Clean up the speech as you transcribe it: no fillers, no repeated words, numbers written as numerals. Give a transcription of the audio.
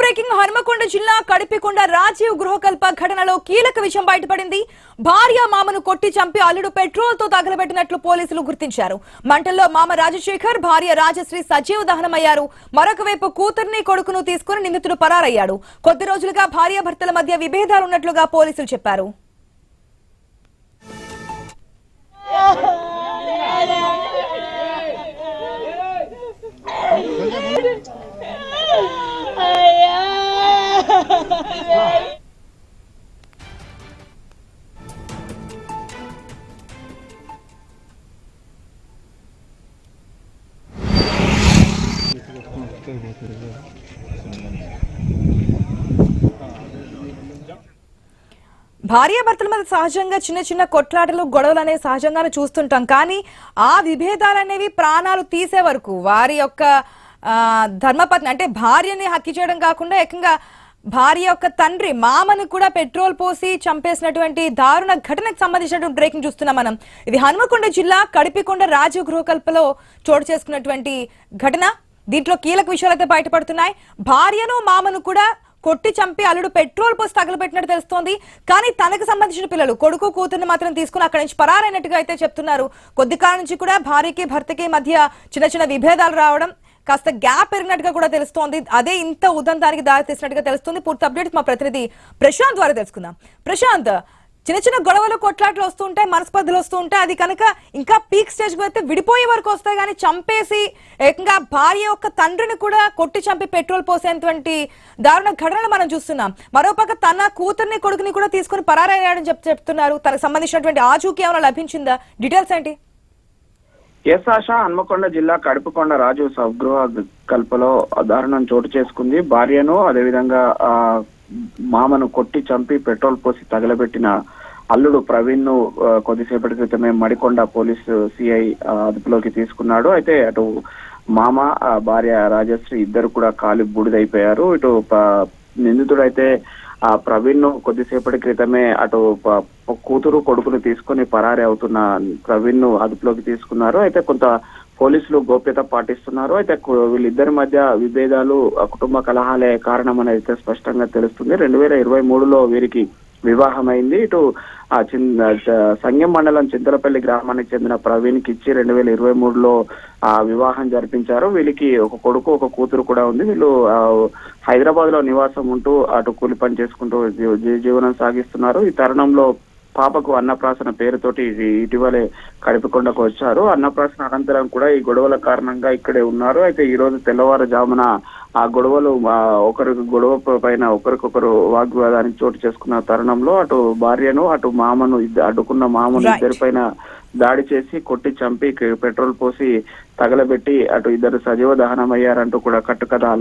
Breaking Hanumakonda జిల్లా కడిపికొండ రాజీవ్ గృహకల్ప ఘటనలో కీలక విషయం బయటపడింది. భార్య మామను కొట్టి చంపి అల్లుడు పెట్రోల్ తో తగలబెట్టినట్లు పోలీసులు గుర్తించారు. మంటల్లో మామ రాజశేఖర్, భార్య రాజశ్రీ సజీవ దహనమయ్యారు. మరొక వైపు కూతుర్ని కొడుకును తీసుకుని నిందితుడు పరారయ్యాడు. కొద్ది రోజులుగా భార్యాభర్తల మధ్య విభేదాలున్నట్లుగా పోలీసులు చెప్పారు. భార్యాభర్తల మధ్య సహజంగా చిన్న చిన్న కొట్లాటలు గొడవలు అనేవి సహజంగానే చూస్తుంటాం. కానీ ఆ విభేదాలనేవి ప్రాణాలు తీసే వరకు వారి యొక్క ధర్మపత్ని అంటే భార్యని హత్య చేయడం కాకుండా ఏకంగా భార్య యొక్క తండ్రి మామని కూడా పెట్రోల్ పోసి చంపేసినటువంటి దారుణ ఘటనకు సంబంధించినటువంటి బ్రేకింగ్ చూస్తున్నాం మనం. ఇది హనుమకొండ జిల్లా కడిపికొండ రాజీవ్ గృహకల్పలో చోటు చేసుకున్నటువంటి ఘటన. దీంట్లో కీలక విషయాలు అయితే బయటపడుతున్నాయి. భార్యను మామను కూడా కొట్టి చంపి అల్లుడు పెట్రోల్ పోసి తగలబెట్టినట్టు తెలుస్తోంది. కానీ తనకు సంబంధించిన పిల్లలు కొడుకు కూతుర్ని మాత్రం తీసుకుని అక్కడి నుంచి పరారైనట్టుగా అయితే చెప్తున్నారు. కొద్ది కాలం నుంచి కూడా భార్యకి భర్తకి మధ్య చిన్న చిన్న విభేదాలు రావడం, కాస్త గ్యాప్ పెరిగినట్టుగా కూడా తెలుస్తోంది. అదే ఇంత ఉదంతానికి దారి తీసినట్టుగా తెలుస్తుంది. పూర్తి అప్డేట్స్ మా ప్రతినిధి ప్రశాంత్ ద్వారా తెలుసుకుందాం. ప్రశాంత్, చిన్న చిన్న గొడవలు కొట్లాట్లు వస్తూ ఉంటాయి, మనస్పర్ధలు వస్తూ ఉంటాయి. అది కనుక ఇంకా పీక్ స్టేజ్ కు అయితే విడిపోయే వరకు వస్తాయి. కానీ చంపేసి ఏకంగా భార్య యొక్క తండ్రిని కూడా కొట్టి చంపి పెట్రోల్ పోసేటువంటి దారుణ ఘటనలు మనం చూస్తున్నాం. మరోపక్క తన కూతుర్ని కొడుకుని కూడా తీసుకుని పరారయ్యాడని చెప్తున్నారు. తనకు సంబంధించినటువంటి ఆచూకీ ఏమైనా లభించిందా? డీటెయిల్స్ ఏంటి? ఆశ హన్మకొండ జిల్లా కడిపికొండ రాజు స్వగృహ కల్పలో దారుణం చోటు చేసుకుంది. భార్యను అదేవిధంగా మామను కొట్టి చంపి పెట్రోల్ పోసి తగలబెట్టిన అల్లుడు ప్రవీణ్ ను కొద్దిసేపటి క్రితమే మడికొండ పోలీసు సిఐ అదుపులోకి తీసుకున్నాడు. అయితే అటు మామ భార్య రాజశ్రీ ఇద్దరు కూడా కాలి బూడిదైపోయారు. ఇటు నిందితుడైతే ఆ ప్రవీణ్ ను కొద్దిసేపటి క్రితమే అటు కూతురు కొడుకును తీసుకుని పరారీ అవుతున్న ప్రవీణ్ ను అదుపులోకి తీసుకున్నారు. అయితే కొంత పోలీసులు గోప్యత పాటిస్తున్నారు. అయితే వీళ్ళిద్దరి మధ్య విభేదాలు కుటుంబ కలహాలే కారణం అనేది స్పష్టంగా తెలుస్తుంది. 2023లో వీరికి వివాహమైంది. ఇటు సంగం మండలం చింతలపల్లి గ్రామానికి చెందిన ప్రవీణ్ కి ఇచ్చి 2023లో వివాహం జరిపించారు. వీళ్ళకి ఒక కొడుకు ఒక కూతురు కూడా ఉంది. వీళ్ళు హైదరాబాద్ లో నివాసం ఉంటూ అటు కూలి పని చేసుకుంటూ జీవనం సాగిస్తున్నారు. ఈ తరుణంలో పాపకు అన్నప్రాసన పేరుతోటి ఇటీవలే కడిపికొండకు వచ్చారు. అన్నప్రాసన అనంతరం కూడా ఈ గొడవల కారణంగా ఇక్కడే ఉన్నారు. అయితే ఈ రోజు తెల్లవారుజామున ఆ గొడవలు ఒకరికి గొడవ పైన ఒకరికొకరు వాగ్వాదానికి చోటు చేసుకున్న తరుణంలో అటు భార్యను అటు మామను అడ్డుకున్న మామను ఇద్దరిపైన దాడి చేసి కొట్టి చంపి పెట్రోల్ పోసి తగలబెట్టి అటు ఇద్దరు సజీవ దహనమయ్యారంటూ కూడా కట్టుకథ